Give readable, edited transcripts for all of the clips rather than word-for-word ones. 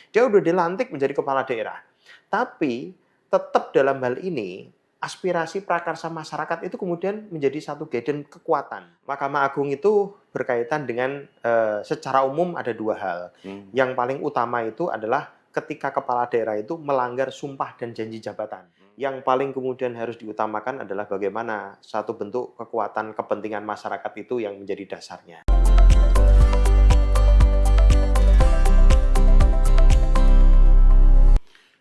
Dia udah dilantik menjadi kepala daerah. Tapi tetap dalam hal ini aspirasi prakarsa masyarakat itu kemudian menjadi satu guidance kekuatan. Mahkamah Agung itu berkaitan dengan secara umum ada dua hal. Yang paling utama itu adalah ketika kepala daerah itu melanggar sumpah dan janji jabatan. Yang paling kemudian harus diutamakan adalah bagaimana satu bentuk kekuatan kepentingan masyarakat itu yang menjadi dasarnya.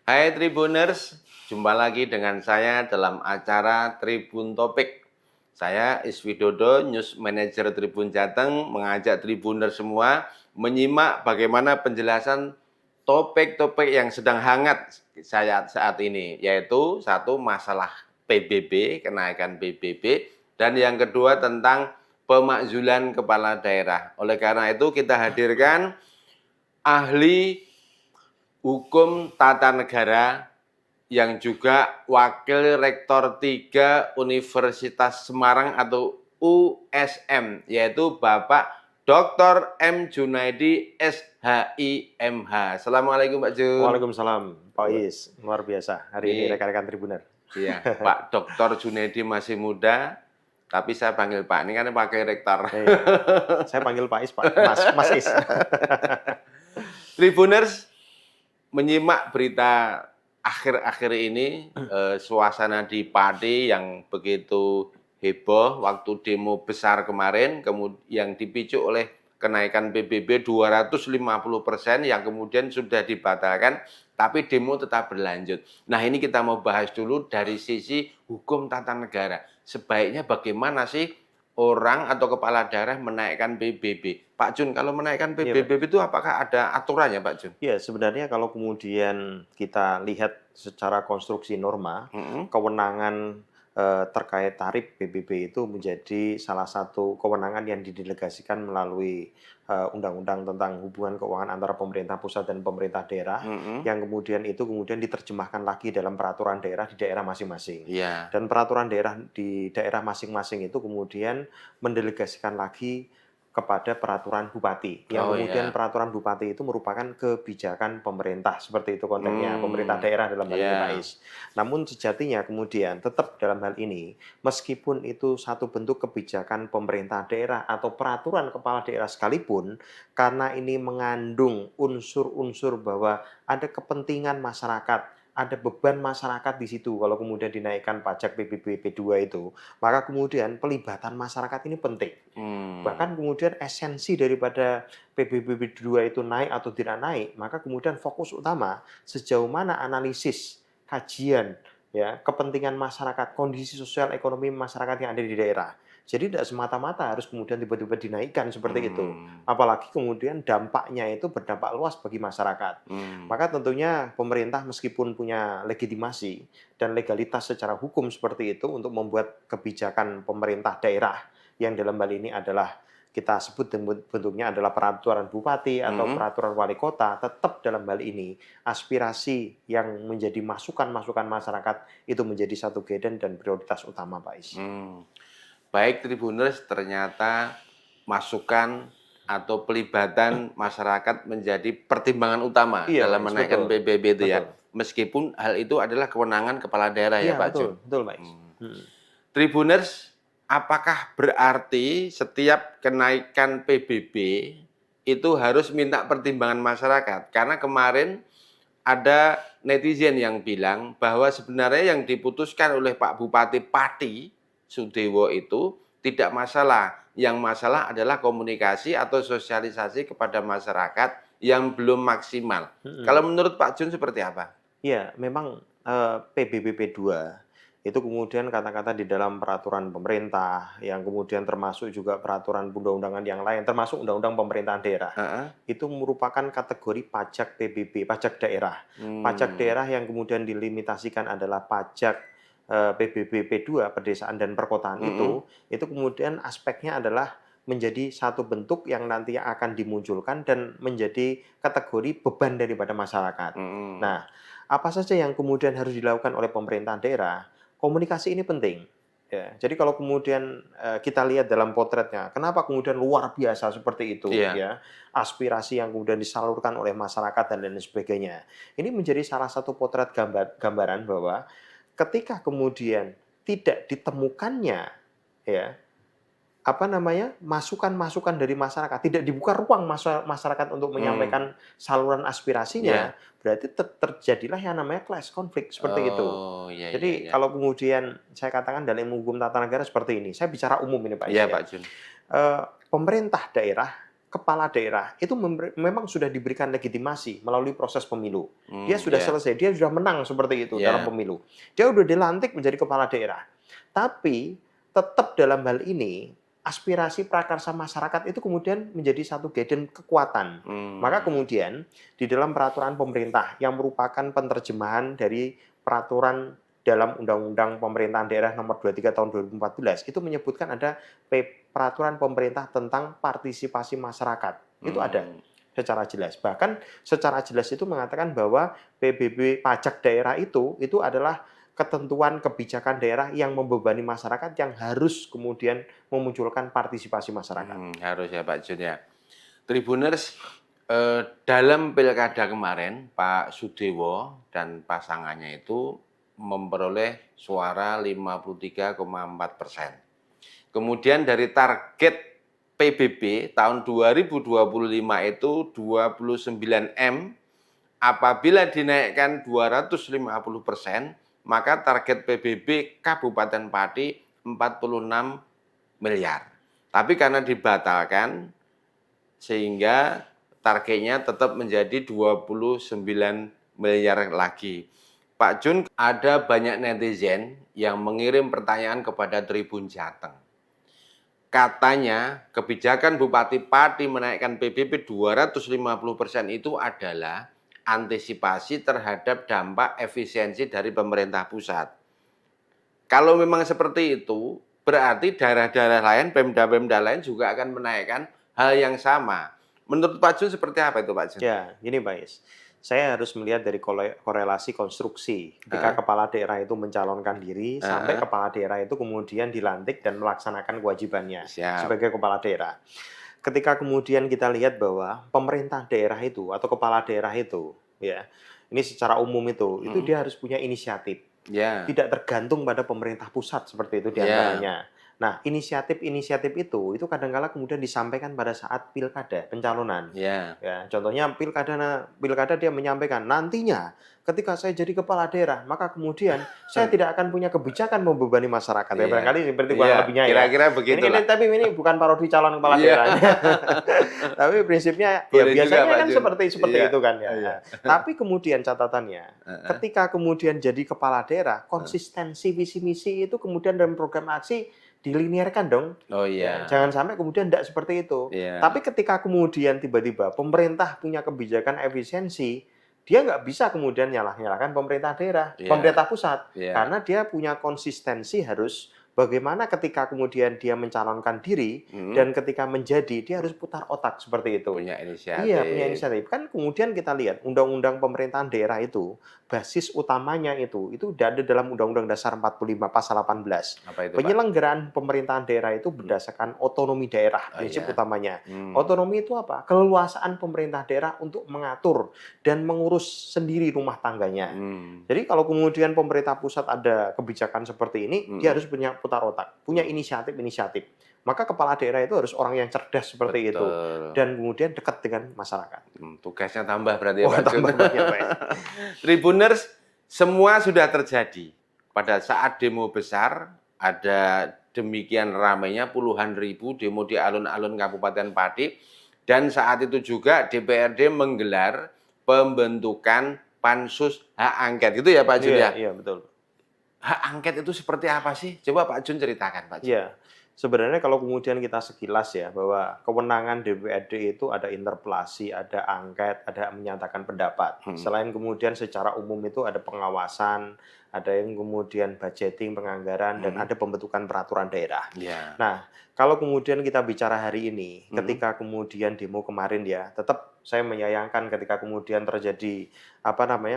Hai Tribuners, jumpa lagi dengan saya dalam acara Tribun Topik. Saya Iswidodo, News Manager Tribun Jateng, mengajak Tribuners semua menyimak bagaimana penjelasan topik-topik yang sedang hangat saat ini, yaitu satu masalah PBB, kenaikan PBB, dan yang kedua tentang pemakzulan kepala daerah. Oleh karena itu kita hadirkan ahli hukum tata negara yang juga Wakil Rektor 3 Universitas Semarang atau USM, yaitu Bapak Dr. M. Junaidi, SHIMH. Assalamualaikum Pak Jun. Waalaikumsalam, Pak Is. Luar biasa hari ini rekan-rekan Tribuner. Iya, Pak Dr. Junaidi masih muda, tapi saya panggil Pak. Ini kan Wakil Rektor. Saya panggil Pak Is, Pak. Mas Is. Tribuners, menyimak berita akhir-akhir ini, suasana di Pati yang begitu heboh waktu demo besar kemarin, yang dipicu oleh kenaikan PBB 250% yang kemudian sudah dibatalkan, tapi demo tetap berlanjut. Nah, ini kita mau bahas dulu dari sisi hukum tata negara. Sebaiknya bagaimana sih orang atau kepala daerah menaikkan PBB? Pak Jun, kalau menaikkan PBB itu apakah ada aturannya, Pak Jun? Ya, sebenarnya kalau kemudian kita lihat secara konstruksi norma, kewenangan terkait tarif PBB itu menjadi salah satu kewenangan yang didelegasikan melalui undang-undang tentang hubungan keuangan antara pemerintah pusat dan pemerintah daerah, yang kemudian diterjemahkan lagi dalam peraturan daerah di daerah masing-masing. Dan peraturan daerah di daerah masing-masing itu kemudian mendelegasikan lagi kepada peraturan bupati, yang kemudian peraturan bupati itu merupakan kebijakan pemerintah, seperti itu konteksnya, pemerintah daerah dalam hal ini Pak Is. Namun sejatinya kemudian tetap dalam hal ini, meskipun itu satu bentuk kebijakan pemerintah daerah atau peraturan kepala daerah sekalipun, karena ini mengandung unsur-unsur bahwa ada kepentingan masyarakat, ada beban masyarakat di situ. Kalau kemudian dinaikkan pajak PBB P2 itu, maka kemudian pelibatan masyarakat ini penting. Bahkan kemudian esensi daripada PBB P2 itu naik atau tidak naik, maka kemudian fokus utama sejauh mana analisis, kajian, ya, kepentingan masyarakat, kondisi sosial ekonomi masyarakat yang ada di daerah. Jadi tidak semata-mata harus kemudian tiba-tiba dinaikkan seperti itu. Apalagi kemudian dampaknya itu berdampak luas bagi masyarakat. Maka tentunya pemerintah meskipun punya legitimasi dan legalitas secara hukum seperti itu untuk membuat kebijakan pemerintah daerah yang dalam hal ini adalah kita sebut bentuknya adalah peraturan bupati atau peraturan wali kota, tetap dalam hal ini aspirasi yang menjadi masukan-masukan masyarakat itu menjadi satu guidance dan prioritas utama, Pak Is. Baik Tribuners, ternyata masukan atau pelibatan masyarakat menjadi pertimbangan utama dalam menaikkan PBB itu ya. Meskipun hal itu adalah kewenangan kepala daerah ya Pak Jun. Betul, Pak Is. Tribuners, apakah berarti setiap kenaikan PBB itu harus minta pertimbangan masyarakat? Karena kemarin ada netizen yang bilang bahwa sebenarnya yang diputuskan oleh Pak Bupati Pati Sudewo itu tidak masalah. Yang masalah adalah komunikasi atau sosialisasi kepada masyarakat yang belum maksimal. Kalau menurut Pak Jun seperti apa? Ya, memang PBB P2 itu kemudian kata-kata di dalam peraturan pemerintah, yang kemudian termasuk juga peraturan undang-undangan yang lain, termasuk undang-undang pemerintahan daerah, itu merupakan kategori pajak PBB, pajak daerah. Pajak daerah yang kemudian dilimitasikan adalah pajak PBB P2, pedesaan dan perkotaan itu kemudian aspeknya adalah menjadi satu bentuk yang nanti akan dimunculkan dan menjadi kategori beban daripada masyarakat. Nah, apa saja yang kemudian harus dilakukan oleh pemerintahan daerah? Komunikasi ini penting. Ya, jadi kalau kemudian kita lihat dalam potretnya, kenapa kemudian luar biasa seperti itu, Iya. ya, aspirasi yang kemudian disalurkan oleh masyarakat dan lain sebagainya. Ini menjadi salah satu potret gambaran bahwa ketika kemudian tidak ditemukannya, ya, apa namanya, masukan-masukan dari masyarakat, tidak dibuka ruang masyarakat untuk menyampaikan saluran Iya. aspirasinya, berarti terjadilah yang namanya clash konflik seperti itu. Oh, iya iya Jadi iya. kalau kemudian saya katakan dalam ilmu hukum tata negara seperti ini, saya bicara umum ini Pak Is Iya, ya. Pak Jun. Pemerintah daerah, kepala daerah itu memang sudah diberikan legitimasi melalui proses pemilu. Dia sudah Iya. selesai, dia sudah menang seperti itu dalam Iya. pemilu. Dia sudah dilantik menjadi kepala daerah. Tapi tetap dalam hal ini aspirasi prakarsa masyarakat itu kemudian menjadi satu guidance kekuatan. Maka kemudian di dalam peraturan pemerintah yang merupakan penerjemahan dari peraturan dalam Undang-Undang Pemerintahan Daerah Nomor 23 Tahun 2014 itu menyebutkan ada peraturan pemerintah tentang partisipasi masyarakat. Itu ada secara jelas. Bahkan secara jelas itu mengatakan bahwa PBB pajak daerah itu adalah ketentuan kebijakan daerah yang membebani masyarakat yang harus kemudian memunculkan partisipasi masyarakat. Harus ya Pak Jun ya. Tribuners, dalam pilkada kemarin Pak Sudewo dan pasangannya itu memperoleh suara 53,4%. Kemudian dari target PBB tahun 2025 itu 29 M, apabila dinaikkan 250%, maka target PBB Kabupaten Pati 46 miliar. Tapi karena dibatalkan, sehingga targetnya tetap menjadi 29 miliar lagi. Pak Jun, ada banyak netizen yang mengirim pertanyaan kepada Tribun Jateng. Katanya kebijakan Bupati Pati menaikkan PBB 250% itu adalah antisipasi terhadap dampak efisiensi dari pemerintah pusat. Kalau memang seperti itu, berarti daerah-daerah lain, pemda-pemda lain juga akan menaikkan hal yang sama. Menurut Pak Jun seperti apa itu Pak Jun? Ya, gini Pak Is. Saya harus melihat dari korelasi konstruksi. Ketika kepala daerah itu mencalonkan diri, sampai kepala daerah itu kemudian dilantik dan melaksanakan kewajibannya sebagai kepala daerah. Ketika kemudian kita lihat bahwa pemerintah daerah itu atau kepala daerah itu, ya, ini secara umum itu dia harus punya inisiatif. Tidak tergantung pada pemerintah pusat seperti itu diantaranya. Nah, inisiatif-inisiatif itu kadang-kala kemudian disampaikan pada saat pilkada pencalonan. Ya, contohnya pilkada dia menyampaikan nantinya ketika saya jadi kepala daerah, maka kemudian saya tidak akan punya kebijakan membebani masyarakat. Ya, barangkali seperti kurang lebihnya ya. Kira-kira begitu lah. Tapi ini bukan parodi calon kepala daerahnya. Tapi prinsipnya ya biasanya kan seperti itu kan ya. Tapi kemudian catatannya, ketika kemudian jadi kepala daerah, konsistensi visi misi itu kemudian dalam program aksi dilinearkan dong. Oh iya. Jangan sampai kemudian tidak seperti itu. Tapi ketika kemudian tiba-tiba pemerintah punya kebijakan efisiensi, dia nggak bisa kemudian nyalahkan pemerintah daerah, pemerintah pusat. Karena dia punya konsistensi harus bagaimana ketika kemudian dia mencalonkan diri dan ketika menjadi, dia harus putar otak seperti itu. Punya inisiatif. Iya, punya inisiatif. Kan kemudian kita lihat Undang-Undang Pemerintahan Daerah itu, basis utamanya itu udah ada dalam Undang-Undang Dasar 45 Pasal 18. Apa itu, Penyelenggaraan pemerintahan daerah itu berdasarkan otonomi daerah, prinsip utamanya. Otonomi itu apa? Keleluasaan pemerintah daerah untuk mengatur dan mengurus sendiri rumah tangganya. Jadi kalau kemudian pemerintah pusat ada kebijakan seperti ini, dia harus punya putar otak, punya inisiatif-inisiatif. Maka kepala daerah itu harus orang yang cerdas seperti itu dan kemudian dekat dengan masyarakat. Tugasnya tambah berarti ya Pak Jun. Tribuners, semua sudah terjadi. Pada saat demo besar, ada demikian ramainya puluhan ribu demo di alun-alun Kabupaten Pati, dan saat itu juga DPRD menggelar pembentukan pansus hak angket. Gitu ya Pak Jun ya? Iya, betul. Hak angket itu seperti apa sih? Coba Pak Jun ceritakan Pak Jun. Iya. Sebenarnya kalau kemudian kita sekilas ya, bahwa kewenangan DPRD itu ada interpelasi, ada angket, ada menyatakan pendapat. Selain kemudian secara umum itu ada pengawasan, ada yang kemudian budgeting, penganggaran, dan ada pembentukan peraturan daerah. Nah, kalau kemudian kita bicara hari ini, ketika kemudian demo kemarin ya, tetap saya menyayangkan ketika kemudian terjadi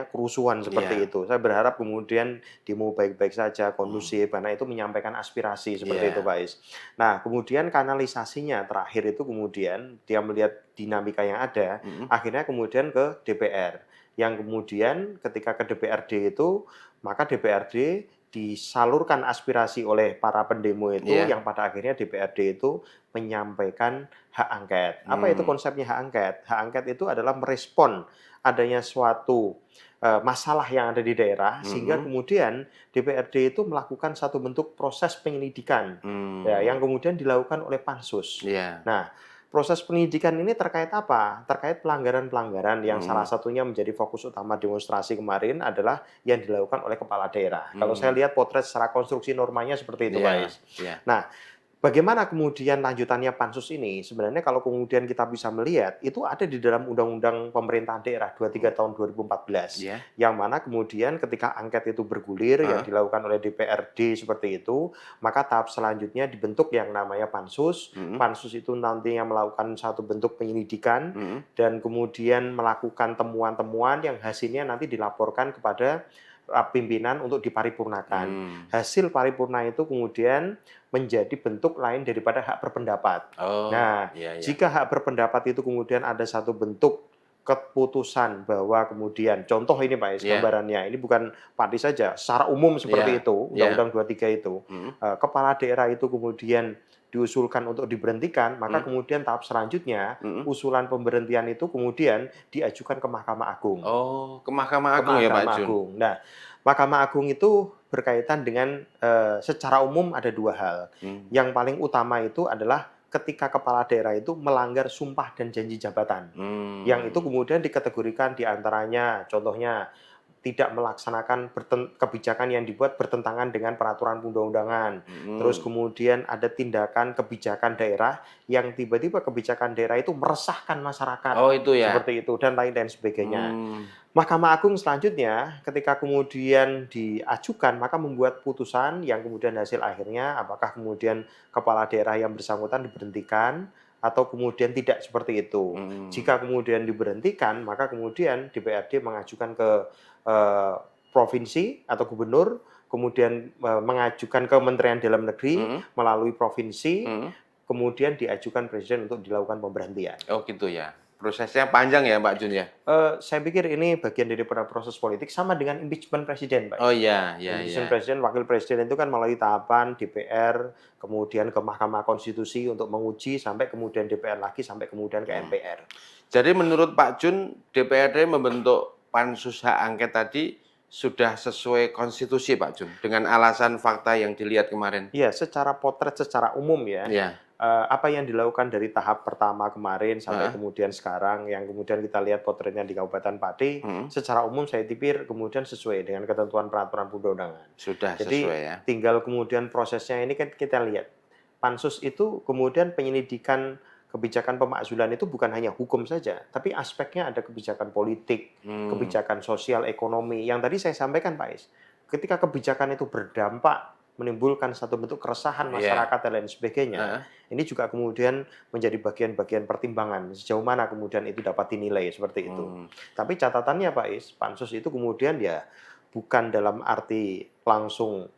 kerusuhan seperti Iya. itu. Saya berharap kemudian demo baik-baik saja, kondusif, karena itu menyampaikan aspirasi seperti itu, Iya. Pak Is. Nah, kemudian kanalisasinya terakhir itu kemudian dia melihat dinamika yang ada, Mhm. akhirnya kemudian ke DPR. Yang kemudian ketika ke DPRD itu, maka DPRD disalurkan aspirasi oleh para pendemo itu, Iya. yang pada akhirnya DPRD itu menyampaikan hak angket. Apa itu Mmm. konsepnya hak angket? Hak angket itu adalah merespon adanya suatu masalah yang ada di daerah, sehingga Mhm. kemudian DPRD itu melakukan satu bentuk proses penyelidikan, ya, Mmm. yang kemudian dilakukan oleh pansus. Iya. Nah, proses penyidikan ini terkait apa? Terkait pelanggaran-pelanggaran yang salah Mhm. satunya menjadi fokus utama demonstrasi kemarin adalah yang dilakukan oleh kepala daerah. Kalau saya Mmm. lihat potret secara konstruksi normanya seperti itu, Pak Iya. Is. Iya. Nah, bagaimana kemudian lanjutannya pansus ini? Sebenarnya kalau kemudian kita bisa melihat, itu ada di dalam Undang-Undang Pemerintahan Daerah 23 tahun 2014, Iya. yang mana kemudian ketika angket itu bergulir, yang Heeh. dilakukan oleh DPRD seperti itu, maka tahap selanjutnya dibentuk yang namanya pansus. Mhm. Pansus itu nantinya melakukan satu bentuk penyelidikan, Mhm. dan kemudian melakukan temuan-temuan yang hasilnya nanti dilaporkan kepada pimpinan untuk diparipurnakan. Mmm. Hasil paripurna itu kemudian menjadi bentuk lain daripada hak berpendapat. Oh, Nah, iya iya. jika hak berpendapat itu kemudian ada satu bentuk keputusan bahwa kemudian, contoh ini Pak Is, Iya. gambarannya, ini bukan Pati saja, secara umum Iya. seperti itu, Iya. Undang-Undang 23 itu, Mhm. kepala daerah itu kemudian diusulkan untuk diberhentikan, maka Mhm. kemudian tahap selanjutnya, Mhm. usulan pemberhentian itu kemudian diajukan ke Mahkamah Agung. Oh, ke Mahkamah Ke Agung ya, Pak Mahkamah Jun? Agung. Nah, Mahkamah Agung itu berkaitan dengan secara umum ada dua hal. Mmm. Yang paling utama itu adalah ketika kepala daerah itu melanggar sumpah dan janji jabatan. Yang itu Mmm. kemudian dikategorikan di antaranya, contohnya tidak melaksanakan kebijakan yang dibuat bertentangan dengan peraturan undang-undangan. Terus Mhm. kemudian ada tindakan kebijakan daerah yang tiba-tiba kebijakan daerah itu meresahkan masyarakat, Oh, itu ya? seperti itu, dan lain-lain sebagainya. Mmm. Mahkamah Agung selanjutnya ketika kemudian diajukan, maka membuat putusan yang kemudian hasil akhirnya apakah kemudian kepala daerah yang bersangkutan diberhentikan atau kemudian tidak, seperti itu. Mhm. Jika kemudian diberhentikan, maka kemudian DPRD mengajukan ke eee, provinsi atau gubernur, kemudian mengajukan ke Kementerian Dalam Negeri Mhm. melalui provinsi, Mhm. kemudian diajukan presiden untuk dilakukan pemberhentian. Oh, gitu ya? Prosesnya panjang ya, Pak Jun ya? Saya pikir ini bagian daripada proses politik, sama dengan impeachment presiden, Pak Oh, Is. iya iya iya. Impeachment presiden, wakil presiden itu kan melalui tahapan DPR, kemudian ke Mahkamah Konstitusi untuk menguji, sampai kemudian DPR lagi, sampai kemudian ke Mhm. MPR. Jadi menurut Pak Jun, DPRD membentuk pansus hak angket tadi sudah sesuai konstitusi, Pak Jun? Dengan alasan fakta yang dilihat kemarin? Iya, secara potret secara umum ya, Iya. apa yang dilakukan dari tahap pertama kemarin sampai Heeh. kemudian sekarang, yang kemudian kita lihat potretnya di Kabupaten Pati, Mhm. secara umum saya pikir kemudian sesuai dengan ketentuan peraturan perundang-undangan. Sudah Jadi sesuai ya? tinggal kemudian prosesnya ini kan kita lihat. Pansus itu kemudian penyelidikan kebijakan pemakzulan itu bukan hanya hukum saja, tapi aspeknya ada kebijakan politik, Mmm. kebijakan sosial, ekonomi, yang tadi saya sampaikan, Pak Is. Ketika kebijakan itu berdampak menimbulkan satu bentuk keresahan Iya. masyarakat dan lain sebagainya, Heeh. ini juga kemudian menjadi bagian-bagian pertimbangan sejauh mana kemudian itu dapat dinilai, seperti itu. Mmm. Tapi catatannya, Pak Is, pansus itu kemudian ya bukan dalam arti langsung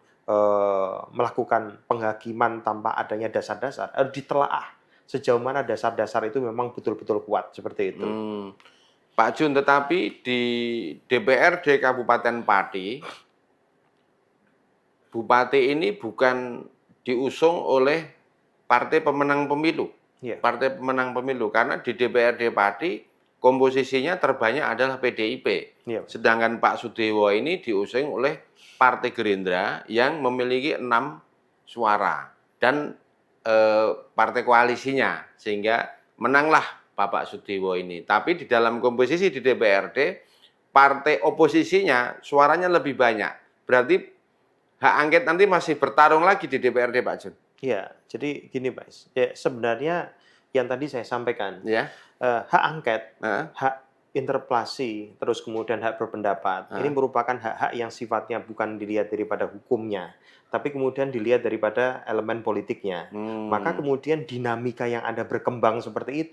melakukan penghakiman tanpa adanya dasar-dasar, ditelaah sejauh mana dasar-dasar itu memang betul-betul kuat, seperti itu. Mmm. Pak Jun, tetapi di DPRD Kabupaten Pati, bupati ini bukan diusung oleh partai pemenang pemilu. Iya, Partai pemenang pemilu, karena di DPRD Pati komposisinya terbanyak adalah PDIP. iya. Sedangkan Pak Sudewo ini diusung oleh Partai Gerindra yang memiliki 6 suara dan partai koalisinya, sehingga menanglah Bapak Sudewo ini. Tapi di dalam komposisi di DPRD, partai oposisinya suaranya lebih banyak. Berarti hak angket nanti masih bertarung lagi di DPRD, Pak Jun? Iya, jadi gini, Pak Is, ya sebenarnya yang tadi saya sampaikan, Ya? hak angket, Heeh. hak interpelasi, terus kemudian hak berpendapat, ini merupakan hak-hak yang sifatnya bukan dilihat daripada hukumnya, tapi kemudian dilihat daripada elemen politiknya. Maka kemudian dinamika yang ada berkembang seperti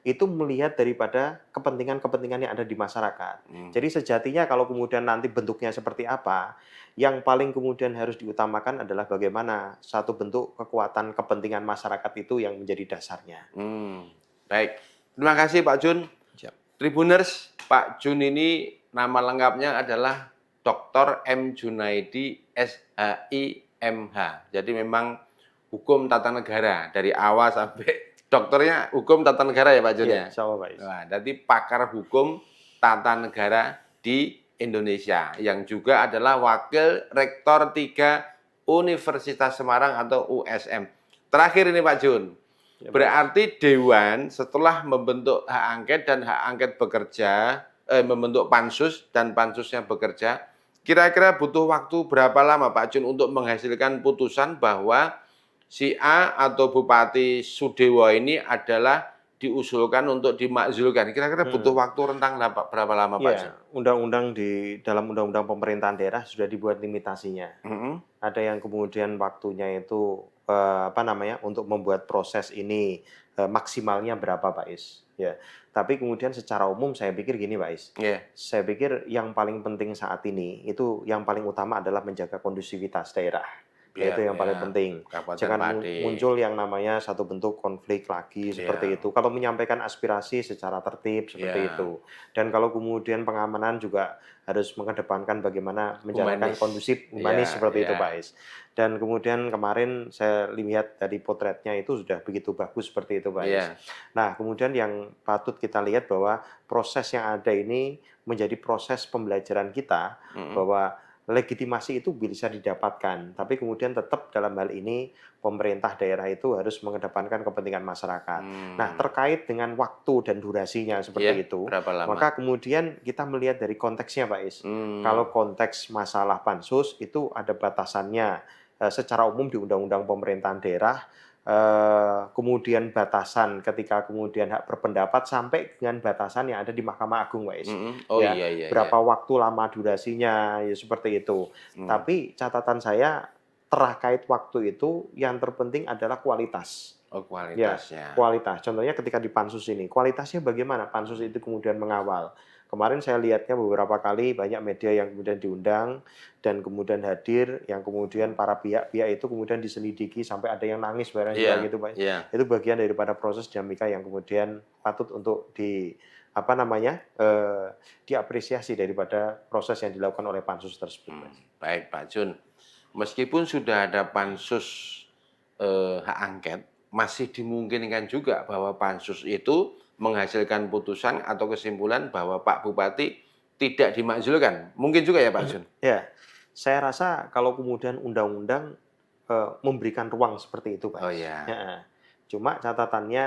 itu melihat daripada kepentingan-kepentingan yang ada di masyarakat. Jadi sejatinya kalau kemudian nanti bentuknya seperti apa, yang paling kemudian harus diutamakan adalah bagaimana satu bentuk kekuatan kepentingan masyarakat itu yang menjadi dasarnya. Baik, terima kasih Pak Jun. Siap. Tribuners, Pak Jun ini nama lengkapnya adalah Dr. M. Junaidi, SHI, MH. Jadi memang hukum tata negara dari awal sampai dokternya hukum tata negara ya Pak Jun ya? Insya Allah, Pak Is. Nah, jadi pakar hukum tata negara di Indonesia yang juga adalah wakil rektor 3 Universitas Semarang atau USM. Terakhir ini Pak Jun. Berarti Dewan setelah membentuk hak angket dan hak angket bekerja, membentuk pansus dan pansusnya bekerja, kira-kira butuh waktu berapa lama Pak Jun untuk menghasilkan putusan bahwa si A atau Bupati Sudewo ini adalah diusulkan untuk dimakzulkan? Kira-kira butuh waktu rentang berapa lama Pak Jun? Undang-undang dalam undang-undang pemerintahan daerah sudah dibuat limitasinya. Ada yang kemudian waktunya itu untuk membuat proses ini maksimalnya berapa Pak Is. Ya. Tapi kemudian secara umum saya pikir gini Pak Is. Saya pikir yang paling penting saat ini itu yang paling utama adalah menjaga kondusivitas daerah. Itu yang paling penting. Jangan muncul yang namanya satu bentuk konflik lagi seperti itu. Kalau menyampaikan aspirasi secara tertib seperti itu. Dan kalau kemudian pengamanan juga harus mengedepankan bagaimana menjalankan kondusif humanis seperti itu Pak Is. Dan kemudian kemarin saya lihat dari potretnya itu sudah begitu bagus seperti itu Pak Is. Nah kemudian yang patut kita lihat bahwa proses yang ada ini menjadi proses pembelajaran kita bahwa legitimasi itu bisa didapatkan, tapi kemudian tetap dalam hal ini pemerintah daerah itu harus mengedepankan kepentingan masyarakat. Nah, terkait dengan waktu dan durasinya seperti itu, maka kemudian kita melihat dari konteksnya, Pak Is. Kalau konteks masalah pansus itu ada batasannya secara umum di Undang-Undang Pemerintahan Daerah. Kemudian batasan ketika kemudian hak berpendapat sampai dengan batasan yang ada di Mahkamah Agung, Pak Is. Berapa waktu lama durasinya, ya seperti itu. Tapi catatan saya terkait waktu itu yang terpenting adalah kualitas. Kualitasnya. Kualitas. Contohnya ketika di pansus ini, kualitasnya bagaimana pansus itu kemudian mengawal. Kemarin saya lihatnya beberapa kali banyak media yang kemudian diundang dan kemudian hadir, yang kemudian para pihak-pihak itu kemudian diselidiki sampai ada yang nangis barang gitu Pak. Itu bagian daripada proses dinamika yang kemudian patut untuk diapresiasi daripada proses yang dilakukan oleh pansus tersebut. Baik Pak Jun, meskipun sudah ada pansus hak angket, masih dimungkinkan juga bahwa pansus itu menghasilkan putusan atau kesimpulan bahwa Pak Bupati tidak dimakzulkan. Mungkin juga ya Pak Jun? Ya, saya rasa kalau kemudian undang-undang memberikan ruang seperti itu Pak. Cuma catatannya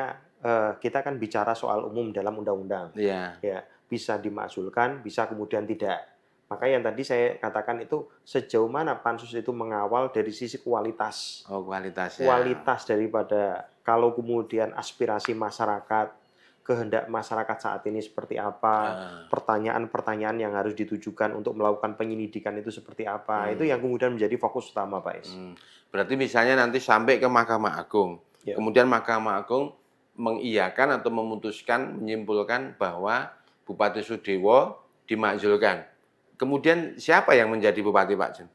kita kan bicara soal umum dalam undang-undang. Ya, bisa dimakzulkan, bisa kemudian tidak. Maka yang tadi saya katakan itu sejauh mana pansus itu mengawal dari sisi kualitas. Kualitasnya. Kualitas daripada kalau kemudian aspirasi masyarakat, kehendak masyarakat saat ini seperti apa, pertanyaan-pertanyaan yang harus ditujukan untuk melakukan penyelidikan itu seperti apa, itu yang kemudian menjadi fokus utama Pak Is. Berarti misalnya nanti sampai ke Mahkamah Agung, kemudian Mahkamah Agung mengiyakan atau memutuskan, menyimpulkan bahwa Bupati Sudewo dimakzulkan. Kemudian siapa yang menjadi Bupati Pak Jun?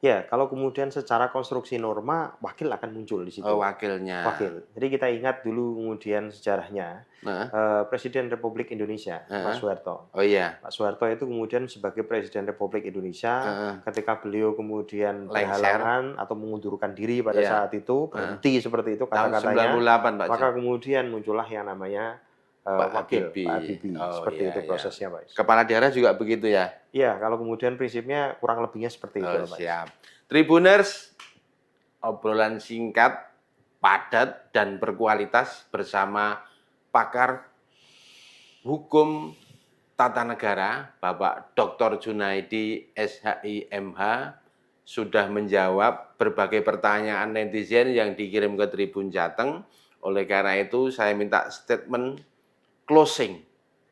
Ya, kalau kemudian secara konstruksi norma, wakil akan muncul di situ. Wakilnya. Wakil. Jadi kita ingat dulu kemudian sejarahnya, Presiden Republik Indonesia, Pak Soeharto. Pak Soeharto itu kemudian sebagai Presiden Republik Indonesia, ketika beliau kemudian berhalangan atau mengundurkan diri pada saat itu, berhenti seperti itu kata-katanya, maka kemudian muncullah yang namanya wakil, Pak Habibie. Seperti itu prosesnya, Pak. Kepala daerah juga begitu ya? Iya, kalau kemudian prinsipnya kurang lebihnya seperti itu, Pak. Siap. Tribuners, obrolan singkat, padat, dan berkualitas bersama pakar hukum tata negara, Bapak Dr. Junaidi, SHI, MH, sudah menjawab berbagai pertanyaan netizen yang dikirim ke Tribun Jateng. Oleh karena itu, saya minta statement closing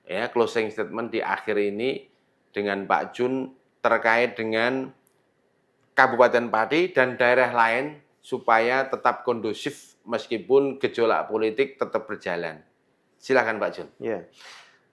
ya closing statement di akhir ini dengan Pak Jun terkait dengan Kabupaten Pati dan daerah lain supaya tetap kondusif meskipun gejolak politik tetap berjalan. Silakan Pak Jun. Ya.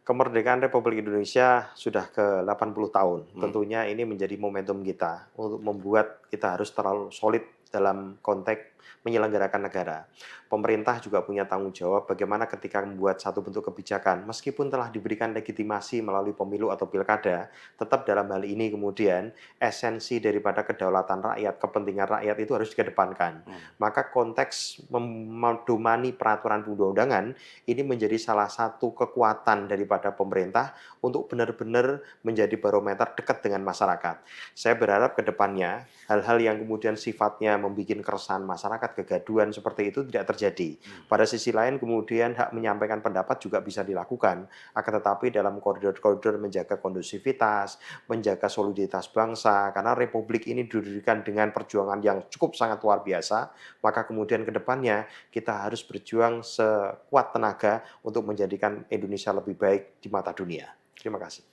Kemerdekaan Republik Indonesia sudah ke-80 tahun. Tentunya ini menjadi momentum kita untuk membuat kita harus terlalu solid dalam konteks menyelenggarakan negara. Pemerintah juga punya tanggung jawab bagaimana ketika membuat satu bentuk kebijakan, meskipun telah diberikan legitimasi melalui pemilu atau pilkada, tetap dalam hal ini kemudian esensi daripada kedaulatan rakyat, kepentingan rakyat itu harus dikedepankan. Maka konteks medomani peraturan perundang-undangan ini menjadi salah satu kekuatan daripada pemerintah untuk benar-benar menjadi barometer dekat dengan masyarakat. Saya berharap ke depannya hal-hal yang kemudian sifatnya membuat keresahan masyarakat, kegaduhan seperti itu tidak terjadi. Pada sisi lain kemudian hak menyampaikan pendapat juga bisa dilakukan, akan tetapi dalam koridor-koridor menjaga kondusivitas, menjaga soliditas bangsa, karena republik ini didirikan dengan perjuangan yang cukup sangat luar biasa, maka kemudian ke depannya kita harus berjuang sekuat tenaga untuk menjadikan Indonesia lebih baik di mata dunia. Terima kasih.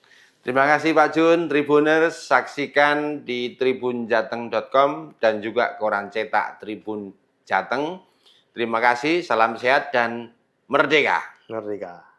Terima kasih Pak Jun. Tribuners, saksikan di tribunjateng.com dan juga koran cetak Tribun Jateng. Terima kasih, salam sehat dan merdeka. Merdeka.